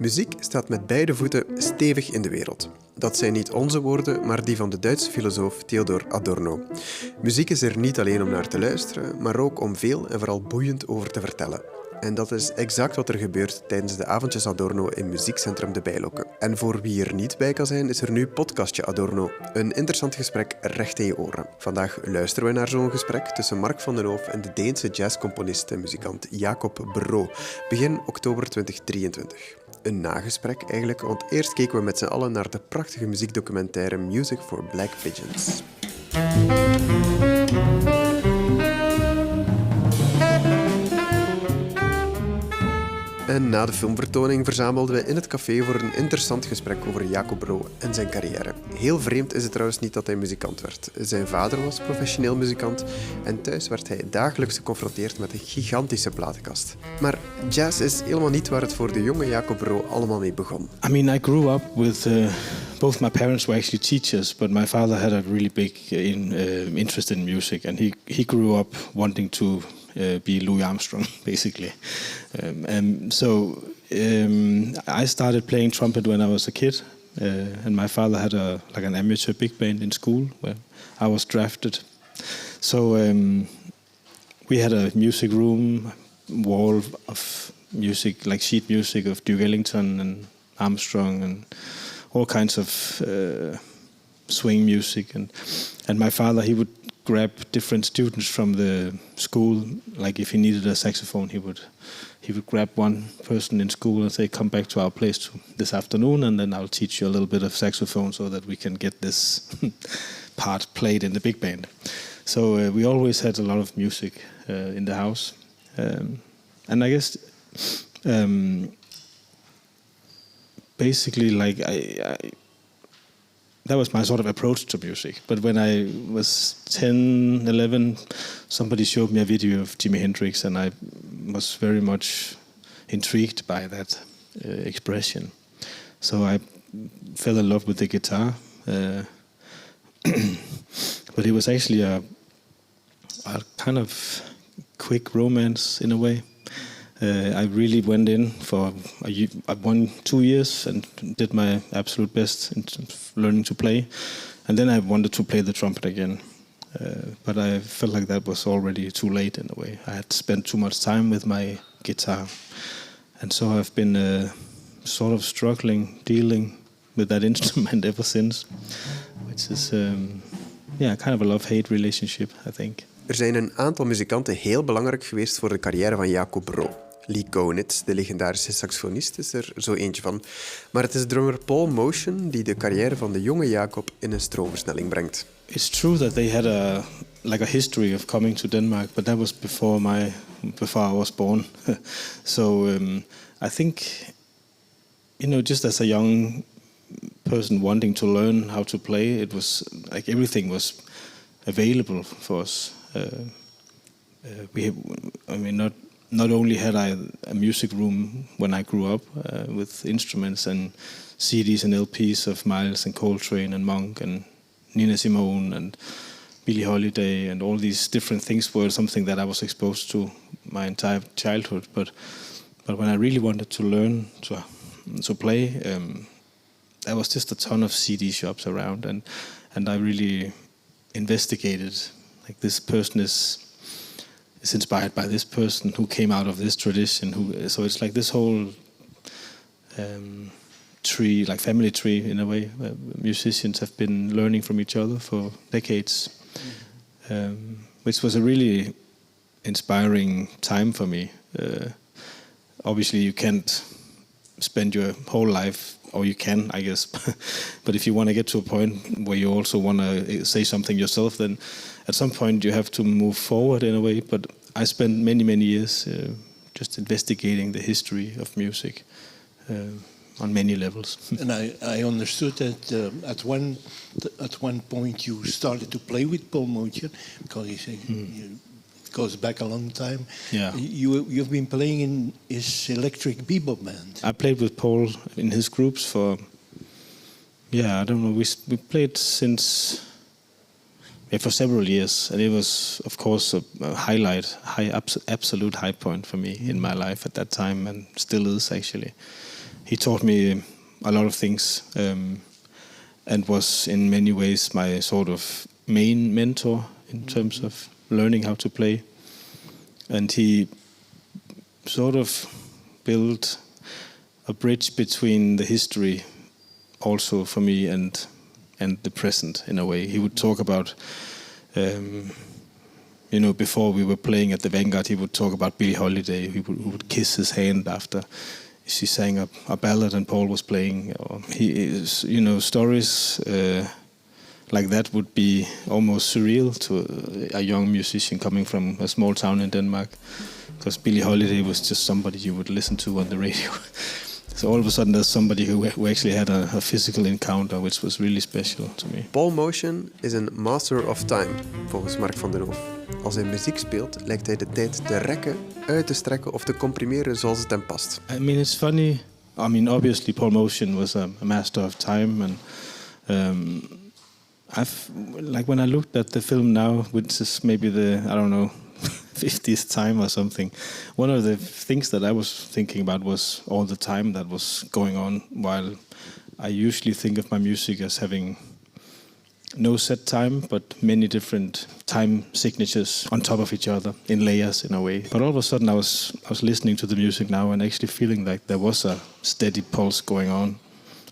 Muziek staat met beide voeten stevig in de wereld. Dat zijn niet onze woorden, maar die van de Duitse filosoof Theodor Adorno. Muziek is er niet alleen om naar te luisteren, maar ook om veel en vooral boeiend over te vertellen. En dat is exact wat er gebeurt tijdens de avondjes Adorno in Muziekcentrum De Bijlokke. En voor wie er niet bij kan zijn, is er nu podcastje Adorno. Een interessant gesprek recht in je oren. Vandaag luisteren we naar zo'n gesprek tussen Mark van den Hoof en de Deense jazzcomponist en muzikant Jakob Bro, begin oktober 2023. Een nagesprek eigenlijk, want eerst keken we met z'n allen naar de prachtige muziekdocumentaire Music for Black Pigeons. En na de filmvertoning verzamelden we in het café voor een interessant gesprek over Jakob Bro en zijn carrière. Heel vreemd is het trouwens niet dat hij muzikant werd. Zijn vader was professioneel muzikant en thuis werd hij dagelijks geconfronteerd met een gigantische platenkast. Maar jazz is helemaal niet waar het voor de jonge Jakob Bro allemaal mee begon. I grew up with both my parents were actually teachers, but my father had a really big interest in music, and he grew up wanting to be Louis Armstrong, basically. I started playing trumpet when I was a kid, and my father had an amateur big band in school where I was drafted. So we had a music room, wall of music, like sheet music of Duke Ellington and Armstrong and all kinds of swing music. And my father, he would grab different students from the school. Like if he needed a saxophone, he would grab one person in school and say, "Come back to our place this afternoon, and then I'll teach you a little bit of saxophone so that we can get this part played in the big band." So we always had a lot of music in the house, and I guess basically, like I that was my sort of approach to music. But when I was 10, 11, somebody showed me a video of Jimi Hendrix, and I was very much intrigued by that expression. So I fell in love with the guitar. But it was actually a kind of quick romance in a way. I really went in for 2 years and did my absolute best in learning to play. And then I wanted to play the trumpet again. But I felt like that was already too late in a way. I had spent too much time with my guitar. And so I've been sort of dealing with that instrument ever since. Which is kind of a love-hate relationship, I think. Er zijn een aantal muzikanten heel belangrijk geweest voor de carrière van Jakob Bro. Lee Konitz, de legendarische saxofonist, is er zo eentje van. Maar het is drummer Paul Motion die de carrière van de jonge Jakob in een stroomversnelling brengt. It's true that they had a history of coming to Denmark, but that was before I was born. So I think, just as a young person wanting to learn how to play, it was like everything was available for us. Not only had I a music room when I grew up with instruments and CDs and LPs of Miles and Coltrane and Monk and Nina Simone and Billie Holiday and all these different things were something that I was exposed to my entire childhood. But when I really wanted to learn to play, there was just a ton of CD shops around, and I really investigated. Like, this person is inspired by this person who came out of this tradition. So it's like this whole tree, like family tree in a way. Musicians have been learning from each other for decades, which was a really inspiring time for me. Obviously, you can't spend your whole life, or you can, I guess. But if you want to get to a point where you also want to say something yourself, then at some point you have to move forward in a way. But I spent many, many years just investigating the history of music on many levels. And I understood that at one point you started to play with Paul Motion, because you say it goes back a long time. Yeah. You've been playing in his electric bebop band. I played with Paul in his groups for, I don't know, we played for several years, and it was, of course, a absolute high point for me in my life at that time, and still is actually. he taught me a lot of things, and was in many ways my sort of main mentor in terms of learning how to play. And he sort of built a bridge between the history also for me and the present in a way. He would talk about, before we were playing at the Vanguard, he would talk about Billie Holiday. He would kiss his hand after she sang a ballad and Paul was playing. Or stories like that would be almost surreal to a young musician coming from a small town in Denmark, because Billie Holiday was just somebody you would listen to on the radio. So all of a sudden there's somebody who actually had a physical encounter, which was really special to me. Paul Motion is een master of time, volgens Mark van den Hoof. Als hij muziek speelt, lijkt hij de tijd te rekken, uit te strekken of te comprimeren zoals het hem past. I mean, it's funny. I mean, obviously Paul Motion was a master of time, and when I looked at the film now, which is maybe the 50th time or something, one of the things that I was thinking about was all the time that was going on, while I usually think of my music as having no set time, but many different time signatures on top of each other in layers in a way. But all of a sudden I was listening to the music now and actually feeling like there was a steady pulse going on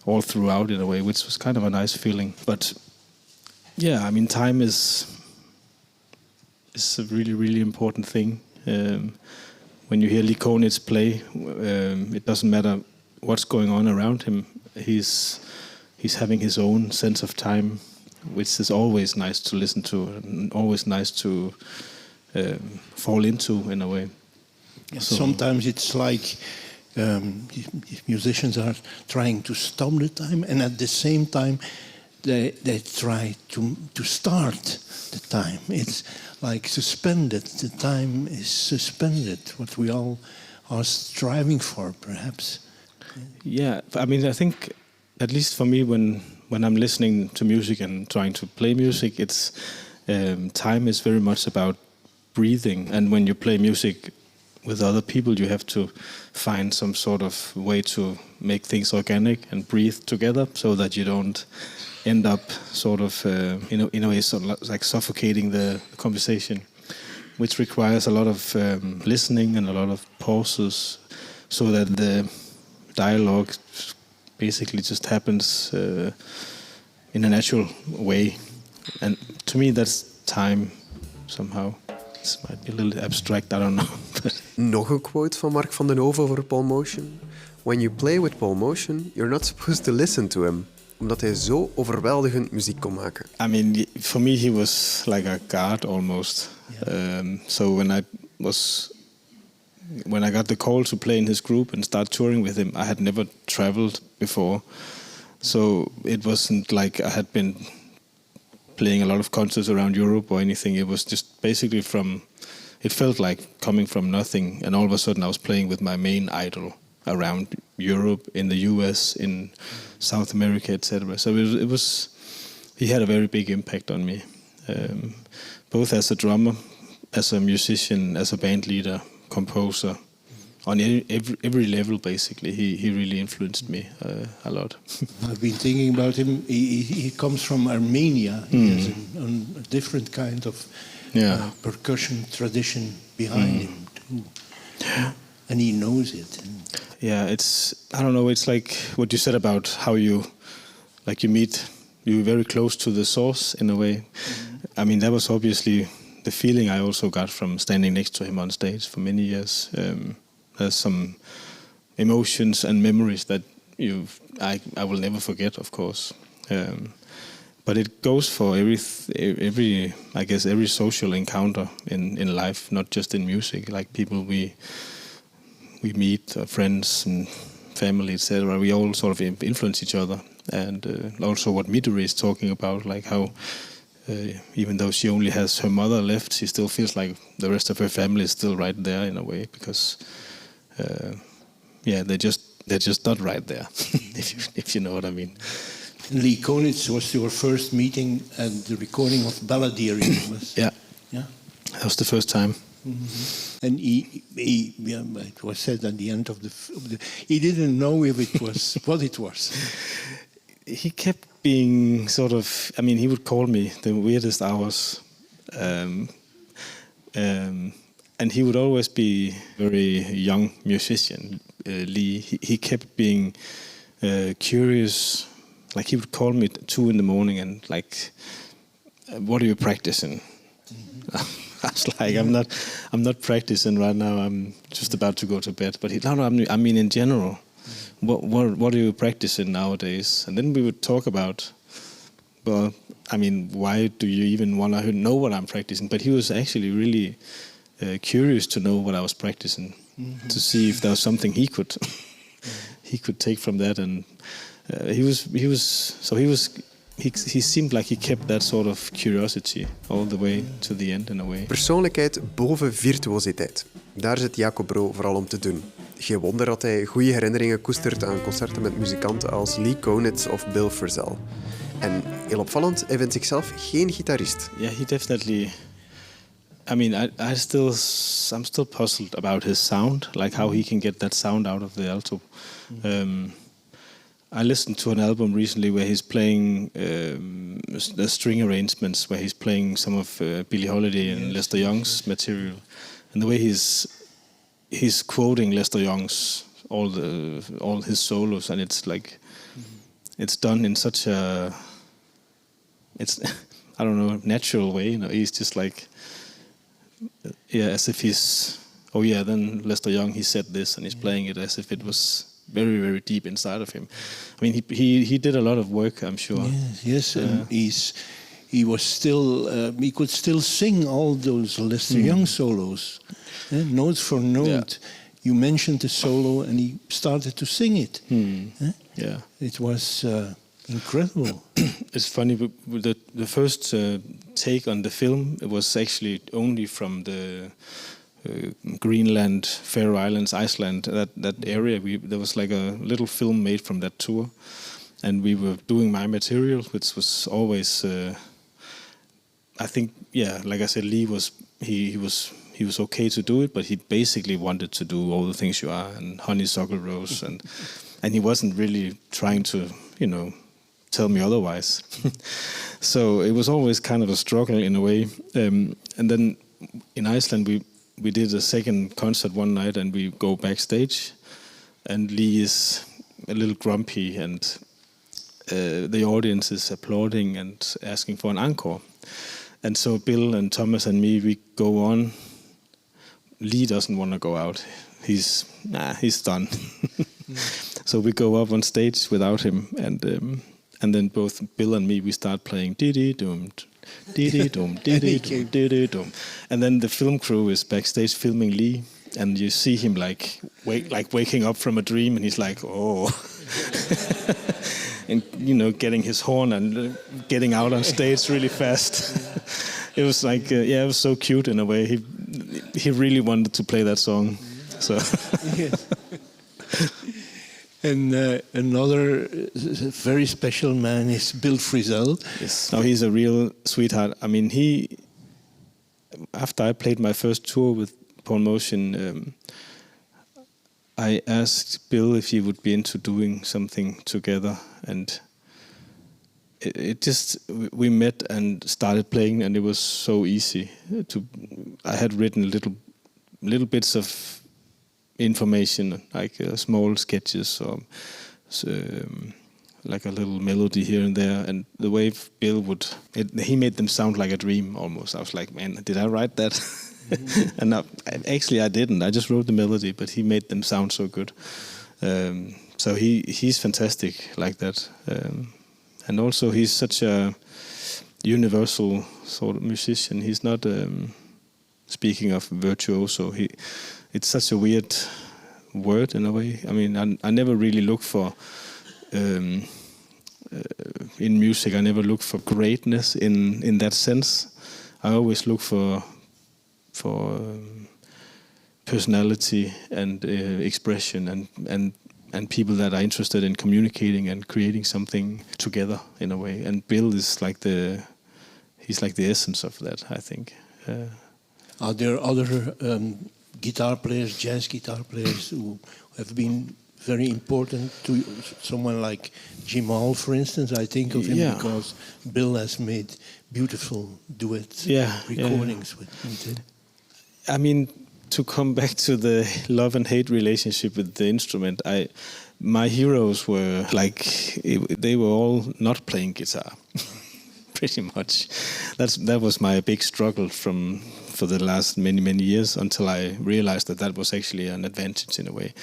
all throughout in a way, which was kind of a nice feeling. But yeah, I mean, time is a really, really important thing. When you hear Lee Konitz play, it doesn't matter what's going on around him. He's having his own sense of time, which is always nice to listen to and always nice to fall into in a way. Yeah, so sometimes it's like musicians are trying to stop the time, and at the same time they try to start the time. It's like suspended. The time is suspended, what we all are striving for, perhaps. Yeah, I mean, I think, at least for me, when I'm listening to music and trying to play music, it's time is very much about breathing. And when you play music with other people, you have to find some sort of way to make things organic and breathe together, so that you don't end up sort of, in a way, sort of like suffocating the conversation, which requires a lot of listening and a lot of pauses, so that the dialogue basically just happens in a natural way. And to me, that's time somehow. This might be a little abstract, I don't know. Nog een quote van Mark van den Hoof over Paul Motion. When you play with Paul Motion, you're not supposed to listen to him. Omdat hij zo overweldigend muziek kon maken. I mean, for me he was like a god almost. Yeah. So when I got the call to play in his group and start touring with him, I had never traveled before. So it wasn't like I had been playing a lot of concerts around Europe or anything. It was just basically it felt like coming from nothing, and all of a sudden I was playing with my main idol around Europe, in the US, in South America, etc. So he had a very big impact on me, both as a drummer, as a musician, as a band leader, composer, on every level basically. He really influenced me a lot. I've been thinking about him. He comes from Armenia. He has a different kind of percussion tradition behind him too. Yeah. And he knows it. Yeah, it's like what you said about how you're very close to the source in a way. Mm-hmm. I mean, that was obviously the feeling I also got from standing next to him on stage for many years. There's some emotions and memories that I will never forget, of course. But it goes for every social encounter in life, not just in music. Like people we meet, friends and family, etc. We all sort of influence each other, and also what Midori is talking about, like how even though she only has her mother left, she still feels like the rest of her family is still right there in a way, because they're just not right there, if you know what I mean. Lee Konitz was your first meeting at the recording of Balladeering. Yeah, that was the first time. And it was said at the end of the he didn't know if it was what it was. He kept being sort of, I mean, he would call me the weirdest hours. And he would always be very young musician, Lee. He kept being curious. Like he would call me at 2 a.m. and like, what are you practicing? I was like, I'm not practicing right now. I'm just about to go to bed. But I mean in general, what are you practicing nowadays? And then we would talk about, well, I mean, why do you even want to know what I'm practicing? But he was actually really curious to know what I was practicing, to see if there was something he could take from that. And he seemed like he kept that sort of curiosity all the way to the end in a way. Persoonlijkheid boven virtuositeit. Daar zit Jakob Bro vooral om te doen. Geen wonder dat hij goede herinneringen koestert aan concerten met muzikanten als Lee Konitz of Bill Frisell. En heel opvallend, hij vindt zichzelf geen gitarist. Yeah, he definitely. I mean, I'm still puzzled about his sound, like how he can get that sound out of the alto. I listened to an album recently where he's playing the string arrangements, where he's playing some of Billie Holiday and Lester Young's material, and the way he's quoting Lester Young's all his solos, and it's like it's done in such a I don't know, natural way. You know, he's just like as if he's then Lester Young he said this, and he's playing it as if it was very, very deep inside of him. I mean, he did a lot of work, I'm sure. Yes, and he was still he could still sing all those Lester Young solos, note for note. Yeah. You mentioned the solo, and he started to sing it. Yeah, it was incredible. It's funny. The first take on the film, it was actually only from the Greenland, Faroe Islands, Iceland, that area. There was like a little film made from that tour, and we were doing my material, which was always, I think, like I said, Lee was okay to do it, but he basically wanted to do all the things you are and honeysuckle rose, and he wasn't really trying to, tell me otherwise. So it was always kind of a struggle in a way. And then in Iceland, we did a second concert one night, and we go backstage, and Lee is a little grumpy, and the audience is applauding and asking for an encore. And so Bill and Thomas and me, we go on. Lee doesn't want to go out. He's done. So we go up on stage without him, and then both Bill and me, we start playing dee-dee-dum, dee-dee-dum, dee-dee-dum, dee-dee-dum. And then the film crew is backstage filming Lee, and you see him like waking up from a dream, and he's like, oh. And, getting his horn and getting out on stage really fast. It was like, it was so cute in a way. He really wanted to play that song. So. Yes. And another very special man is Bill Frisell. Yes. No, he's a real sweetheart. I mean, after I played my first tour with Paul Motion, I asked Bill if he would be into doing something together, and we met and started playing, and it was so easy. I had written little bits of information, like small sketches or like a little melody here and there, and the way Bill he made them sound like a dream almost. I was like, man, did I write that? And I didn't. I just wrote the melody, but he made them sound so good. So he's fantastic like that. And also he's such a universal sort of musician. He's not, speaking of virtuoso, it's such a weird word in a way. I mean, I never really look for, in music, I never look for greatness in that sense. I always look for personality and expression and people that are interested in communicating and creating something together in a way. And Bill is he's like the essence of that, I think. Are there other guitar players, jazz guitar players, who have been very important to you? Someone like Jim Hall, for instance? I think of him because Bill has made beautiful duet recordings with him. I mean, to come back to the love and hate relationship with the instrument, my heroes were they were all not playing guitar, pretty much. That was my big struggle for the last many years, until I realized that was actually an advantage in a way.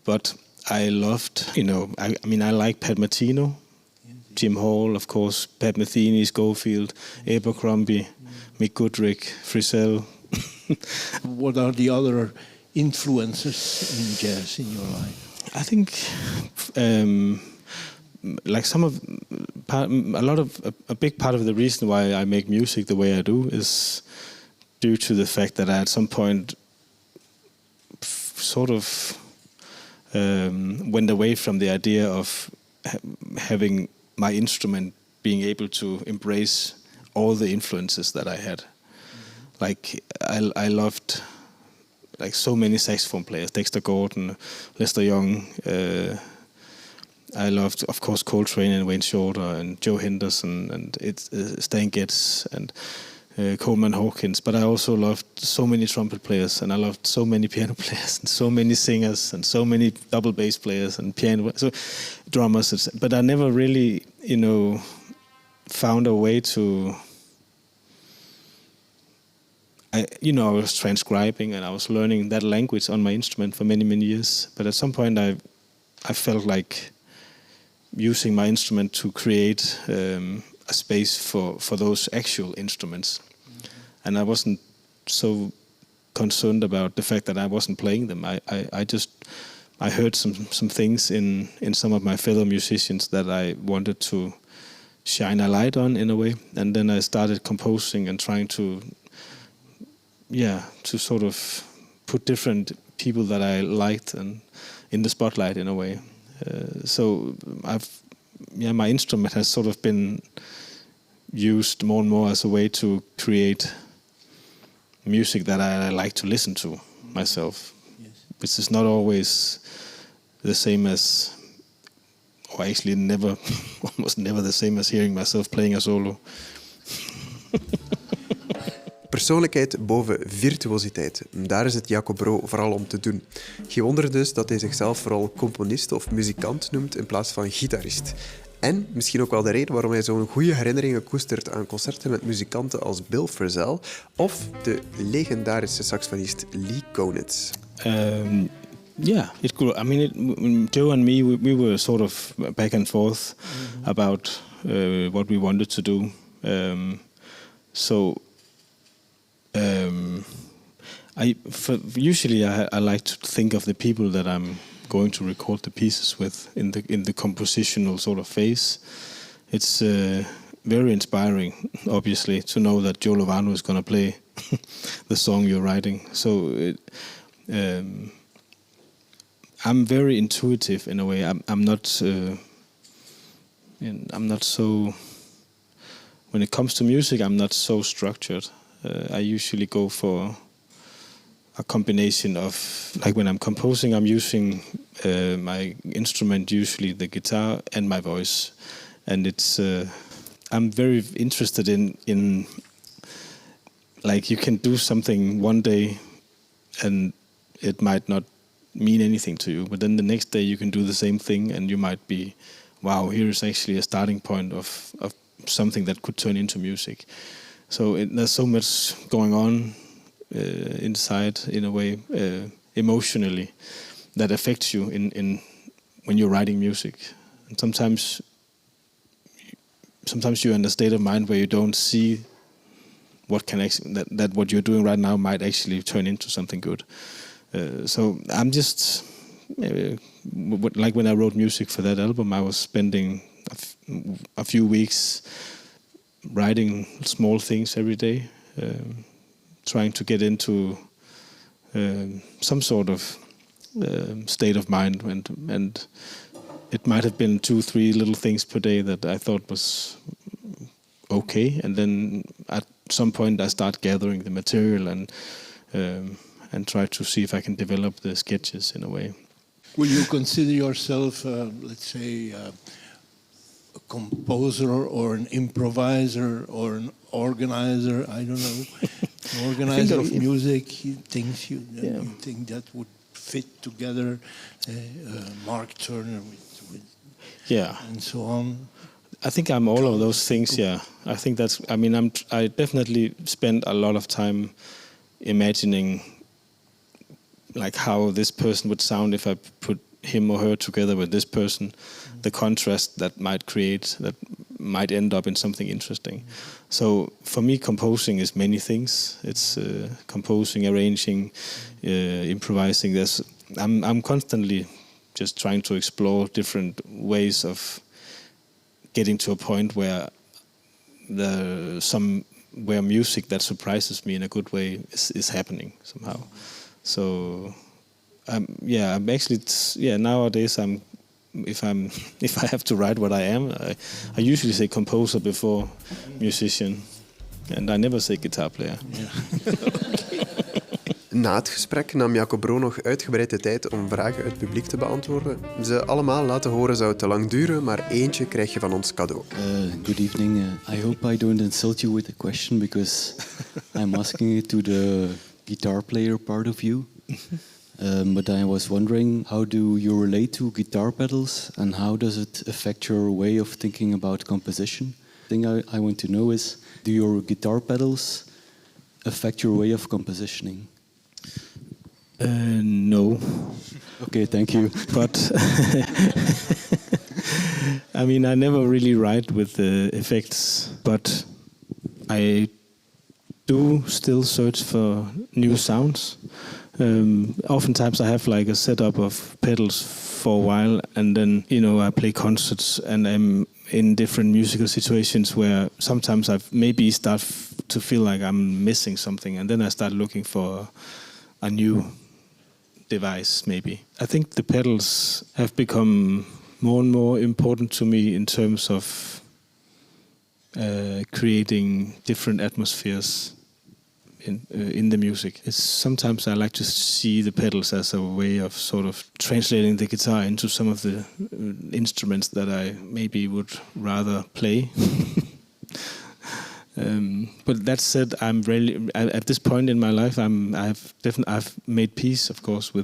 But I loved, I like Pat Martino, Jim Hall, of course, Pat Metheny, Schofield, Abercrombie, Mick Goodrick, Frisell. What are the other influences in jazz in your life? I think a big part of the reason why I make music the way I do is due to the fact that I at some point sort of went away from the idea of having my instrument being able to embrace all the influences that I had. Like I loved so many saxophone players, Dexter Gordon, Lester Young. I loved, of course, Coltrane and Wayne Shorter and Joe Henderson and Stan Getz and Coleman Hawkins. But I also loved so many trumpet players, and I loved so many piano players and so many singers and so many double bass players and drummers. But I never really, found a way to. I was transcribing and I was learning that language on my instrument for many years. But at some point, I felt like using my instrument to create a space for those actual instruments. Mm-hmm. And I wasn't so concerned about the fact that I wasn't playing them. I heard some things in some of my fellow musicians that I wanted to shine a light on in a way. And then I started composing and trying to sort of put different people that I liked and in the spotlight in a way. So my instrument has sort of been used more and more as a way to create music that I like to listen to myself, which is not always the same as, or actually almost never the same as hearing myself playing a solo. Persoonlijkheid boven virtuositeit. Daar is het Jakob Bro vooral om te doen. Geen wonder dus dat hij zichzelf vooral componist of muzikant noemt in plaats van gitarist. En misschien ook wel de reden waarom hij zo'n goede herinneringen koestert aan concerten met muzikanten als Bill Frisell of de legendarische saxofonist Lee Konitz. It could. I mean, Joe and me, we were sort of back and forth about what we wanted to do. Usually I like to think of the people that I'm going to record the pieces with in the compositional sort of phase. It's very inspiring, obviously, to know that Joe Lovano is going to play the song you're writing. So I'm very intuitive in a way. I'm not so. When it comes to music, I'm not so structured. I usually go for a combination of, like when I'm composing, I'm using my instrument, usually the guitar, and my voice. And it's I'm very interested in like you can do something one day and it might not mean anything to you, but then the next day you can do the same thing and you might be, wow, here is actually a starting point of something that could turn into music. So there's so much going on inside, in a way, emotionally, that affects you in when you're writing music. And sometimes you're in a state of mind where you don't see what can that what you're doing right now might actually turn into something good. So I'm just like when I wrote music for that album, I was spending a few weeks writing small things every day, trying to get into some sort of state of mind, and it might have been 2-3 little things per day that I thought was okay, and then some point I start gathering the material and try to see if I can develop the sketches in a way. Will you consider yourself, let's say, a composer or an improviser or an organizer? I don't know. An organizer of music, things you think that would fit together. Mark Turner with and so on. I think I'm all of those things. Yeah, I think that's. I mean, I definitely spend a lot of time imagining, like how this person would sound if I put him or her together with this person, the contrast that might end up in something interesting. So for me, composing is many things. It's composing, arranging, improvising. I'm constantly just trying to explore different ways of getting to a point where where music that surprises me in a good way is happening somehow. So I'm actually nowadays if I have to write what I am, I usually say composer before musician, and I never say guitar player. Na het gesprek nam Jakob Bro nog uitgebreid de tijd om vragen uit het publiek te beantwoorden. Ze allemaal laten horen zou te lang duren, maar eentje krijg je van ons cadeau. Good evening. I hope I don't insult you with a question, because I'm asking it to the guitar player part of you. But I was wondering, how do you relate to guitar pedals, and how does it affect your way of thinking about composition? The thing I want to know is, do your guitar pedals affect your way of compositioning? No. Okay, thank you. But I mean, I never really write with the effects, but I do still search for new sounds. Oftentimes I have like a setup of pedals for a while, and then I play concerts and I'm in different musical situations where sometimes I maybe start to feel like I'm missing something, and then I start looking for a new device maybe. I think the pedals have become more and more important to me in terms of creating different atmospheres in the music. Sometimes I like to see the pedals as a way of sort of translating the guitar into some of the instruments that I maybe would rather play. But that said, I'm really at this point in my life, I've made peace, of course,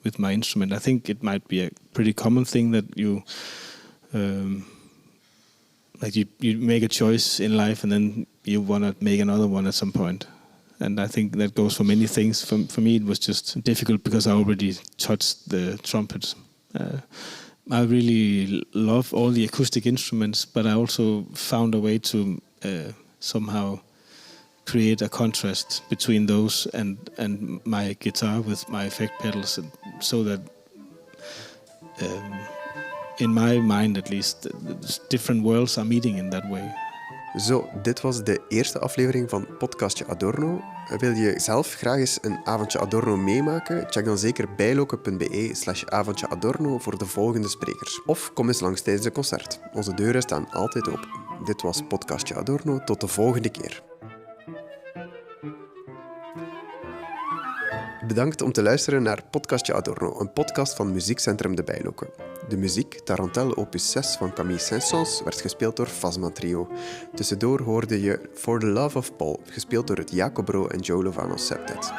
with my instrument. I think it might be a pretty common thing that you make a choice in life and then you want to make another one at some point. And I think that goes for many things. For me, it was just difficult because I already touched the trumpet. I really love all the acoustic instruments, but I also found a way to somehow create a contrast between those and my guitar with my effect pedals, so that in my mind at least, different worlds are meeting in that way. Zo, dit was de eerste aflevering van Podcastje Adorno. Wil je zelf graag eens een avondje Adorno meemaken? Check dan zeker bijloken.be/avondje Adorno voor de volgende sprekers. Of kom eens langs tijdens een concert. Onze deuren staan altijd open. Dit was Podcastje Adorno. Tot de volgende keer. Bedankt om te luisteren naar Podcastje Adorno, een podcast van Muziekcentrum De Bijloken. De muziek, Tarantelle opus 6 van Camille Saint-Saëns, werd gespeeld door Phasma Trio. Tussendoor hoorde je For the Love of Paul, gespeeld door het Jakob Bro en Joe Lovano Septet.